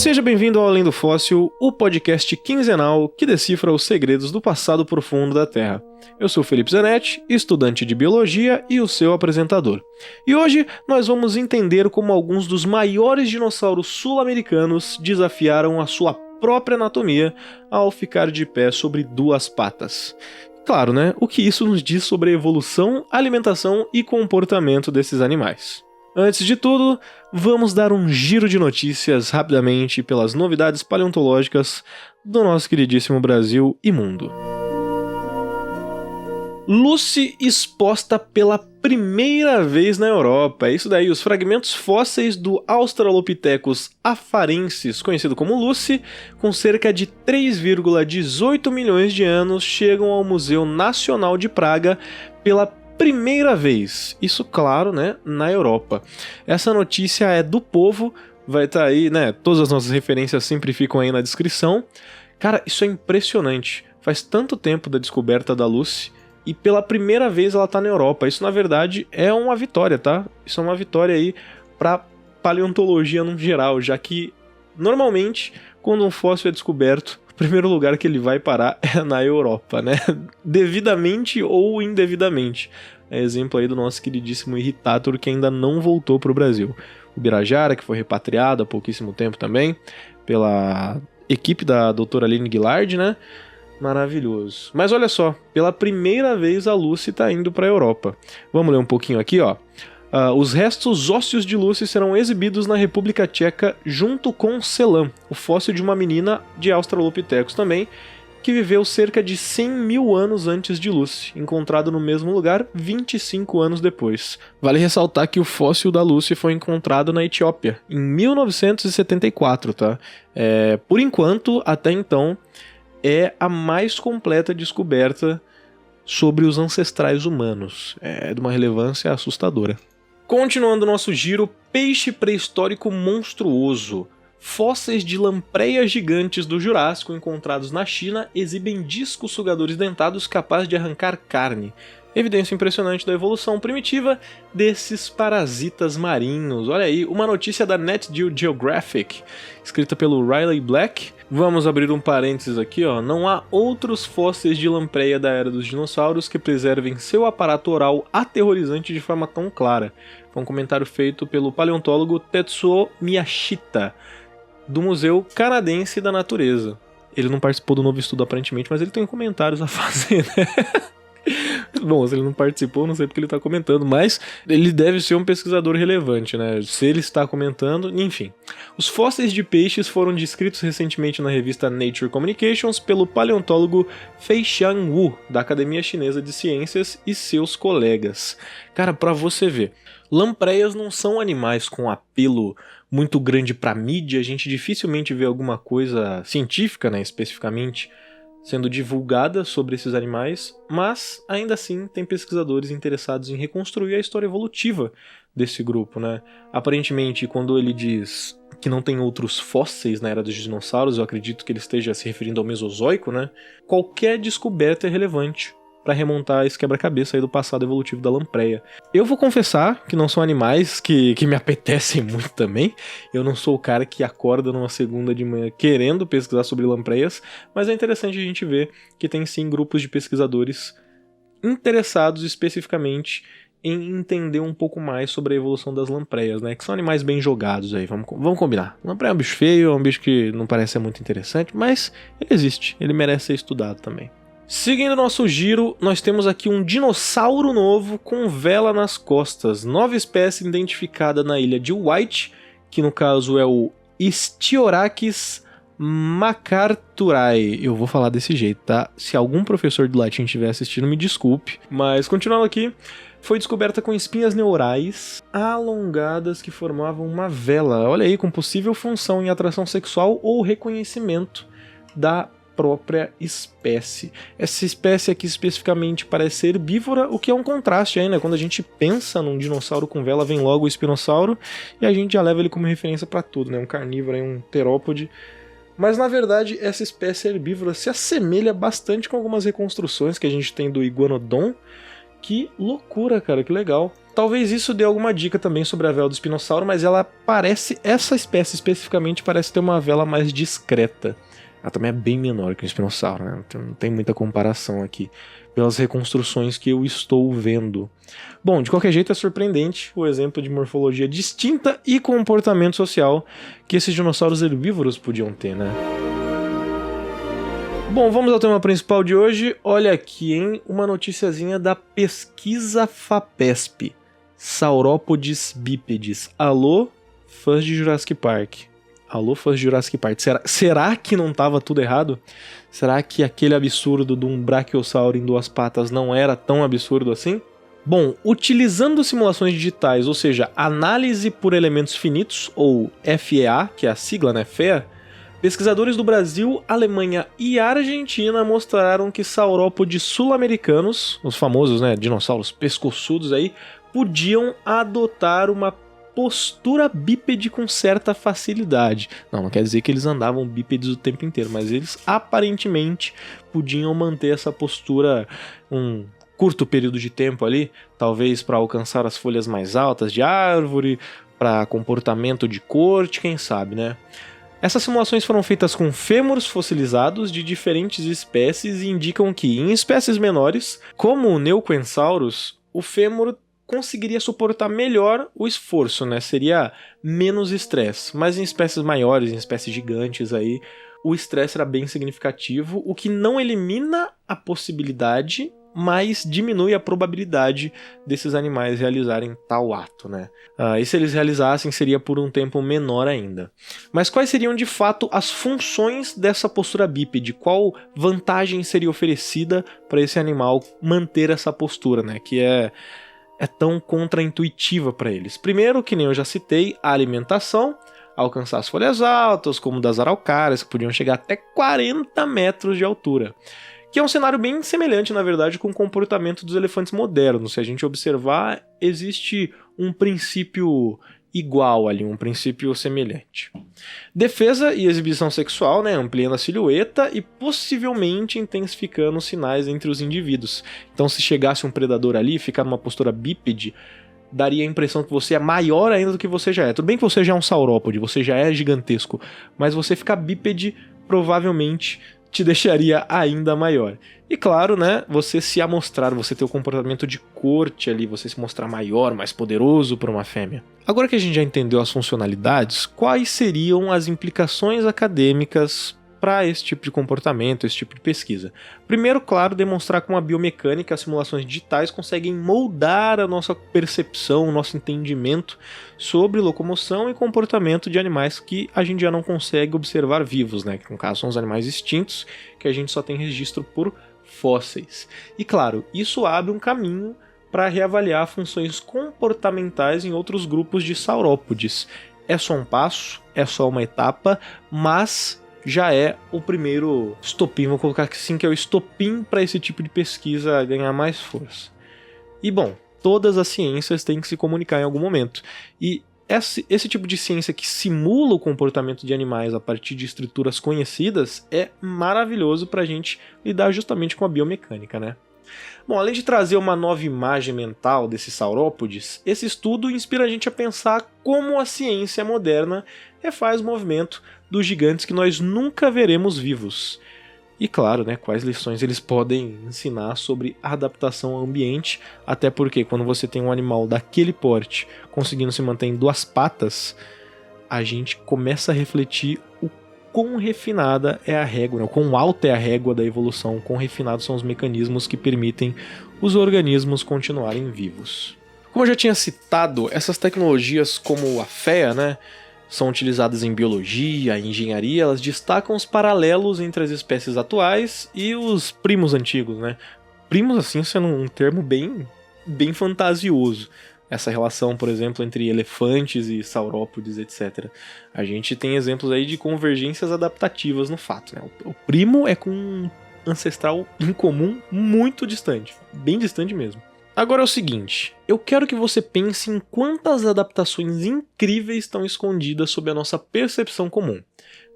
Seja bem-vindo ao Além do Fóssil, o podcast quinzenal que decifra os segredos do passado profundo da Terra. Eu sou Felipe Zanetti, estudante de Biologia e o seu apresentador. E hoje nós vamos entender como alguns dos maiores dinossauros sul-americanos desafiaram a sua própria anatomia ao ficar de pé sobre duas patas. Claro, né? O que isso nos diz sobre a evolução, alimentação e comportamento desses animais. Antes de tudo, vamos dar um giro de notícias rapidamente pelas novidades paleontológicas do nosso queridíssimo Brasil e mundo. Lucy exposta pela primeira vez na Europa. É isso daí, os fragmentos fósseis do Australopithecus afarensis, conhecido como Lucy, com cerca de 3,18 milhões de anos, chegam ao Museu Nacional de Praga pela primeira vez. Isso, claro, né, na Europa. Essa notícia é do Povo, vai estar aí, né, todas as nossas referências sempre ficam aí na descrição. Cara, isso é impressionante. Faz tanto tempo da descoberta da Lucy e pela primeira vez ela tá na Europa. Isso, na verdade, é uma vitória, tá? Isso é uma vitória aí pra paleontologia no geral, já que, normalmente, quando um fóssil é descoberto, o primeiro lugar que ele vai parar é na Europa, né? Devidamente ou indevidamente. É exemplo aí do nosso queridíssimo Irritator, que ainda não voltou pro Brasil. O Birajara, que foi repatriado há pouquíssimo tempo também, pela equipe da doutora Aline Guillard, né? Maravilhoso. Mas olha só, pela primeira vez a Lucy tá indo pra Europa. Vamos ler um pouquinho aqui, ó. Os restos ósseos de Lucy serão exibidos na República Tcheca junto com Selam, o fóssil de uma menina de Australopithecus também, que viveu cerca de 100 mil anos antes de Lucy, encontrado no mesmo lugar 25 anos depois. Vale ressaltar que o fóssil da Lucy foi encontrado na Etiópia, em 1974, tá? Por enquanto, até então, é a mais completa descoberta sobre os ancestrais humanos. É de uma relevância assustadora. Continuando nosso giro, peixe pré-histórico monstruoso. Fósseis de lampreias gigantes do Jurássico encontrados na China exibem discos sugadores dentados capazes de arrancar carne. Evidência impressionante da evolução primitiva desses parasitas marinhos. Olha aí, uma notícia da Nat Geo Geographic, escrita pelo Riley Black. Vamos abrir um parênteses aqui, ó. Não há outros fósseis de lampreia da era dos dinossauros que preservem seu aparato oral aterrorizante de forma tão clara. Foi um comentário feito pelo paleontólogo Tetsuo Miyashita, do Museu Canadense da Natureza. Ele não participou do novo estudo aparentemente, mas ele tem comentários a fazer, né? Bom, se ele não participou, não sei porque ele está comentando, mas ele deve ser um pesquisador relevante, né? Se ele está comentando, enfim. Os fósseis de peixes foram descritos recentemente na revista Nature Communications pelo paleontólogo Feixiang Wu, da Academia Chinesa de Ciências, e seus colegas. Cara, pra você ver, lampreias não são animais com apelo muito grande pra mídia, a gente dificilmente vê alguma coisa científica, né, especificamente, sendo divulgada sobre esses animais, mas ainda assim tem pesquisadores interessados em reconstruir a história evolutiva desse grupo, né? Aparentemente, quando ele diz que não tem outros fósseis na era dos dinossauros, eu acredito que ele esteja se referindo ao Mesozoico, né? Qualquer descoberta é relevante para remontar esse quebra-cabeça aí do passado evolutivo da lampreia. Eu vou confessar que não são animais que me apetecem muito também. Eu não sou o cara que acorda numa segunda de manhã querendo pesquisar sobre lampreias, mas é interessante a gente ver que tem sim grupos de pesquisadores interessados especificamente em entender um pouco mais sobre a evolução das lampreias, né? Que são animais bem jogados aí, vamos combinar. Lampreia é um bicho feio, é um bicho que não parece ser muito interessante, mas ele existe, ele merece ser estudado também. Seguindo nosso giro, nós temos aqui um dinossauro novo com vela nas costas. Nova espécie identificada na ilha de White, que no caso é o Styracosaurus macarthurae. Eu vou falar desse jeito, tá? Se algum professor de latim estiver assistindo, me desculpe. Mas continuando aqui, foi descoberta com espinhas neurais alongadas que formavam uma vela. Olha aí, com possível função em atração sexual ou reconhecimento da própria espécie. Essa espécie aqui especificamente parece ser herbívora, o que é um contraste aí, né? Quando a gente pensa num dinossauro com vela, vem logo o espinossauro e a gente já leva ele como referência para tudo, né? Um carnívoro, um terópode. Mas na verdade essa espécie herbívora se assemelha bastante com algumas reconstruções que a gente tem do Iguanodon. Que loucura, cara, que legal. Talvez isso dê alguma dica também sobre a vela do espinossauro, mas essa espécie especificamente parece ter uma vela mais discreta. Ela também é bem menor que o espinossauro, né? Não tem muita comparação aqui, pelas reconstruções que eu estou vendo. Bom, de qualquer jeito é surpreendente o exemplo de morfologia distinta e comportamento social que esses dinossauros herbívoros podiam ter, né? Bom, vamos ao tema principal de hoje. Olha aqui, hein? Uma noticiazinha da pesquisa FAPESP. Saurópodes bípedes. Alô, fãs de Jurassic Park. Alô, fãs de Jurassic Park. Será que não estava tudo errado? Será que aquele absurdo de um brachiosauro em 2 patas não era tão absurdo assim? Bom, utilizando simulações digitais, ou seja, análise por elementos finitos, ou FEA, que é a sigla, né, FEA, pesquisadores do Brasil, Alemanha e Argentina mostraram que saurópodes sul-americanos, os famosos, né, dinossauros pescoçudos aí, podiam adotar uma postura bípede com certa facilidade. Não quer dizer que eles andavam bípedes o tempo inteiro, mas eles aparentemente podiam manter essa postura um curto período de tempo ali, talvez para alcançar as folhas mais altas de árvore, para comportamento de corte, quem sabe, né? Essas simulações foram feitas com fêmurs fossilizados de diferentes espécies e indicam que, em espécies menores, como o Neuquensaurus, o fêmur conseguiria suportar melhor o esforço, né? Seria menos estresse. Mas em espécies maiores, em espécies gigantes aí, o estresse era bem significativo, o que não elimina a possibilidade, mas diminui a probabilidade desses animais realizarem tal ato, né? E se eles realizassem, seria por um tempo menor ainda. Mas quais seriam de fato as funções dessa postura bípede? Qual vantagem seria oferecida para esse animal manter essa postura, né? Que é tão contraintuitiva para eles. Primeiro, que nem eu já citei, a alimentação, alcançar as folhas altas, como das araucárias, que podiam chegar até 40 metros de altura. Que é um cenário bem semelhante, na verdade, com o comportamento dos elefantes modernos. Se a gente observar, existe um princípio igual ali, um princípio semelhante. Defesa e exibição sexual, né, ampliando a silhueta e possivelmente intensificando os sinais entre os indivíduos. Então, se chegasse um predador ali e ficar numa postura bípede, daria a impressão que você é maior ainda do que você já é. Tudo bem que você já é um saurópode, você já é gigantesco, mas você ficar bípede provavelmente te deixaria ainda maior. E claro, né, você se amostrar, você ter o comportamento de corte ali, você se mostrar maior, mais poderoso para uma fêmea. Agora que a gente já entendeu as funcionalidades, quais seriam as implicações acadêmicas para esse tipo de comportamento, esse tipo de pesquisa? Primeiro, claro, demonstrar como a biomecânica e as simulações digitais conseguem moldar a nossa percepção, o nosso entendimento sobre locomoção e comportamento de animais que a gente já não consegue observar vivos, né? Que no caso são os animais extintos, que a gente só tem registro por fósseis. E claro, isso abre um caminho para reavaliar funções comportamentais em outros grupos de saurópodes. É só um passo, é só uma etapa, mas já é o primeiro estopim, vou colocar assim, que é o estopim para esse tipo de pesquisa ganhar mais força. E bom, todas as ciências têm que se comunicar em algum momento. E esse tipo de ciência que simula o comportamento de animais a partir de estruturas conhecidas é maravilhoso para a gente lidar justamente com a biomecânica, né? Bom, além de trazer uma nova imagem mental desses saurópodes, esse estudo inspira a gente a pensar como a ciência moderna refaz o movimento dos gigantes que nós nunca veremos vivos. E claro, né, quais lições eles podem ensinar sobre adaptação ao ambiente, até porque quando você tem um animal daquele porte conseguindo se manter em 2 patas, a gente começa a refletir o quão refinada é a régua, né, o quão alta é a régua da evolução, o quão refinados são os mecanismos que permitem os organismos continuarem vivos. Como eu já tinha citado, essas tecnologias como a FEA, né, são utilizadas em biologia, engenharia, elas destacam os paralelos entre as espécies atuais e os primos antigos, né? Primos, assim, sendo um termo bem fantasioso. Essa relação, por exemplo, entre elefantes e saurópodes, etc. A gente tem exemplos aí de convergências adaptativas no fato, né? O primo é com um ancestral em comum muito distante, bem distante mesmo. Agora é o seguinte, eu quero que você pense em quantas adaptações incríveis estão escondidas sob a nossa percepção comum.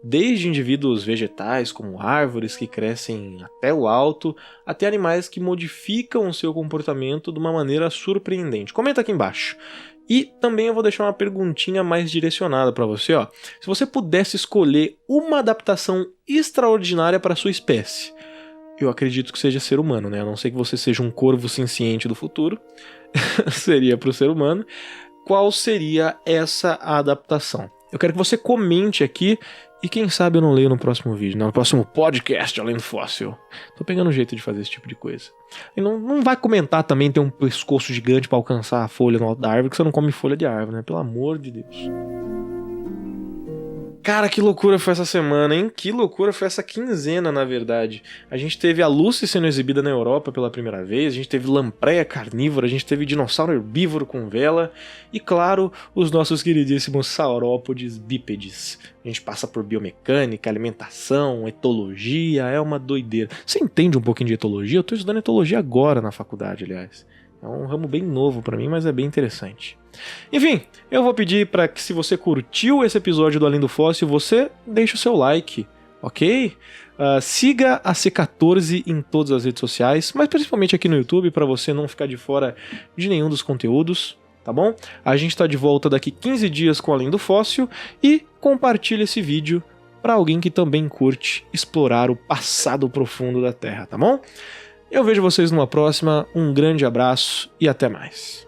desde indivíduos vegetais, como árvores que crescem até o alto, até animais que modificam o seu comportamento de uma maneira surpreendente. Comenta aqui embaixo. E também eu vou deixar uma perguntinha mais direcionada para você, ó. Se você pudesse escolher uma adaptação extraordinária para sua espécie, eu acredito que seja ser humano, né? A não ser que você seja um corvo senciente do futuro, seria para o ser humano. Qual seria essa adaptação? Eu quero que você comente aqui e quem sabe eu não leio no próximo vídeo, no próximo podcast Além do Fóssil. Tô pegando um jeito de fazer esse tipo de coisa. E não vai comentar também ter um pescoço gigante pra alcançar a folha no alto da árvore, que você não come folha de árvore, né? Pelo amor de Deus. Cara, que loucura foi essa semana, hein? Que loucura foi essa quinzena, na verdade. A gente teve a Lucy sendo exibida na Europa pela primeira vez, a gente teve lampreia carnívora, a gente teve dinossauro herbívoro com vela e, claro, os nossos queridíssimos saurópodes bípedes. A gente passa por biomecânica, alimentação, etologia, é uma doideira. Você entende um pouquinho de etologia? Eu tô estudando etologia agora na faculdade, aliás. É um ramo bem novo pra mim, mas é bem interessante. Enfim, eu vou pedir para que, se você curtiu esse episódio do Além do Fóssil, você deixe o seu like, ok? Siga a C14 em todas as redes sociais, mas principalmente aqui no YouTube, para você não ficar de fora de nenhum dos conteúdos, tá bom? A gente tá de volta daqui 15 dias com Além do Fóssil e compartilhe esse vídeo para alguém que também curte explorar o passado profundo da Terra, tá bom? Eu vejo vocês numa próxima, um grande abraço e até mais.